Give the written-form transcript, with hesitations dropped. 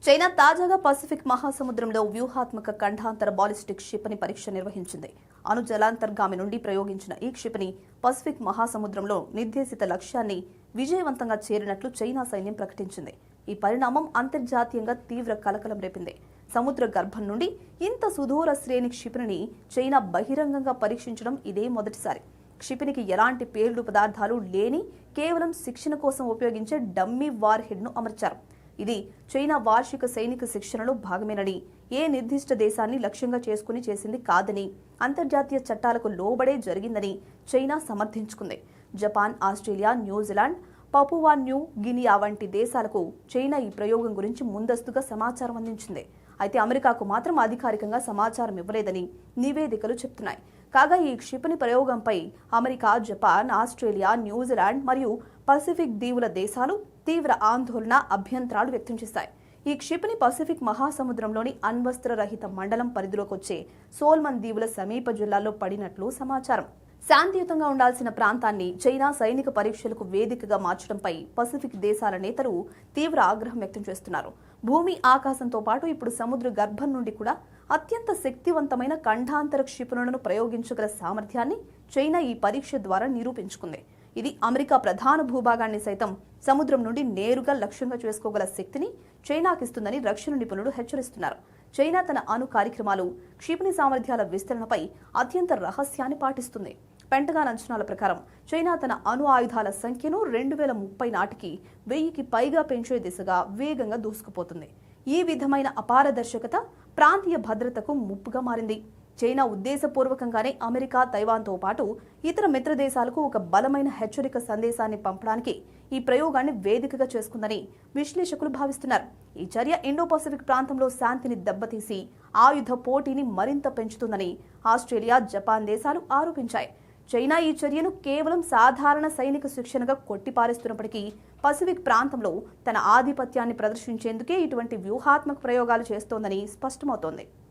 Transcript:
China తాజాగా Pacific మహాసముద్రంలో వ్యూహాత్మక ఖండాంతర బాలిస్టిక్ క్షిపణి పరీక్ష నిర్వహించింది. అణు జలాంతర్గామి నుండి ప్రయోగించిన ఈ క్షిపణి పసిఫిక్ మహాసముద్రంలో నిర్దేశిత లక్ష్యాన్ని విజయవంతంగా చేరినట్లు చైనా సైన్యం ప్రకటించింది. ఈ పరిణామం అంతర్జాతీయంగా తీవ్ర కలకలం రేపింది. సముద్ర గర్భం నుండి ఇంత సుదూర శ్రేణి క్షిపణిని చైనా బహిరంగంగా పరీక్షించడం ఇదే మొదటిసారి. క్షిపణికి ఎలాంటి పేలుడు పదార్థాలు లేని కేవలం శిక్షణ కోసం ఉపయోగించే డమ్మీ వార్ హెడ్ ను అమర్చారు. ఇది చైనా వార్షిక సైనిక శిక్షణలో భాగమేనని, ఏ నిర్దిష్ట దేశాన్ని లక్ష్యంగా చేసుకుని చేసింది కాదని, అంతర్జాతీయ చట్టాలకు లోబడే జరిగిందని చైనా సమర్థించుకుంది. Japan, Australia, New Zealand, Papua New Guinea వంటి దేశాలకు చైనా ఈ ప్రయోగం గురించి ముందస్తుగా సమాచారం అందించింది. అయితే అమెరికాకు మాత్రం అధికారికంగా సమాచారం ఇవ్వలేదని నివేదికలు చెప్తున్నాయి. కాగా ఈ క్షిపణి ప్రయోగంపై అమెరికా, జపాన్, ఆస్ట్రేలియా, న్యూజిలాండ్ మరియు పసిఫిక్ దీవుల దేశాలు తీవ్ర ఆందోళన, అభ్యంతరాలు వ్యక్తం చేశాయి. ఈ క్షిపణి పసిఫిక్ మహాసముద్రంలోని అణ్వస్త్రరహిత మండలం పరిధిలోకి వచ్చే సోల్మన్ దీవుల సమీప జిల్లాల్లో పడినట్లు సమాచారం. శాంతియుతంగా ఉండాల్సిన ప్రాంతాన్ని చైనా సైనిక పరీక్షలకు వేదికగా మార్చడంపై పసిఫిక్ దేశాల నేతలు తీవ్ర ఆగ్రహం వ్యక్తం చేస్తున్నారు. భూమి, ఆకాశంతో పాటు ఇప్పుడు సముద్ర గర్భం నుండి కూడా అత్యంత శక్తివంతమైన ఖండాంతర క్షిపణులను ప్రయోగించగల సామర్థ్యాన్ని చైనా ఈ పరీక్ష ద్వారా నిరూపించుకుంది. ఇది అమెరికా ప్రధాన భూభాగాన్ని సైతం సముద్రం నుండి నేరుగా లక్ష్యంగా చేసుకోగల శక్తిని చైనాకిస్తుందని రక్షణ నిపుణులు హెచ్చరిస్తున్నారు. చైనా తన అణు కార్యక్రమాలు, క్షిపణి సామర్థ్యాల విస్తరణపై అత్యంత రహస్యాన్ని పాటిస్తుంది. పెంటగాన్ అంచనాల ప్రకారం చైనా తన అణు ఆయుధాల సంఖ్యను 2030 నాటికి 1000కి పైగా పెంచే దిశగా వేగంగా దూసుకుపోతుంది. ఈ విధమైన అపారదర్శకత ప్రాంతీయ భద్రతకు ముప్పుగా మారింది. చైనా ఉద్దేశపూర్వకంగానే అమెరికా, తైవాన్తో పాటు ఇతర మిత్ర దేశాలకు ఒక బలమైన హెచ్చరిక సందేశాన్ని పంపడానికి ఈ ప్రయోగాన్ని వేదికగా చేసుకుందని విశ్లేషకులు భావిస్తున్నారు. ఈ చర్య ఇండో పసిఫిక్ ప్రాంతంలో శాంతిని దెబ్బతీసి ఆయుధ పోటీని మరింత పెంచుతుందని ఆస్ట్రేలియా, జపాన్ దేశాలు ఆరోపించాయి. చైనా ఈ చర్యను కేవలం సాధారణ సైనిక శిక్షణగా కొట్టిపారేస్తున్నప్పటికీ పసిఫిక్ ప్రాంతంలో తన ఆధిపత్యాన్ని ప్రదర్శించేందుకే ఇటువంటి వ్యూహాత్మక ప్రయోగాలు చేస్తోందని స్పష్టమవుతోంది.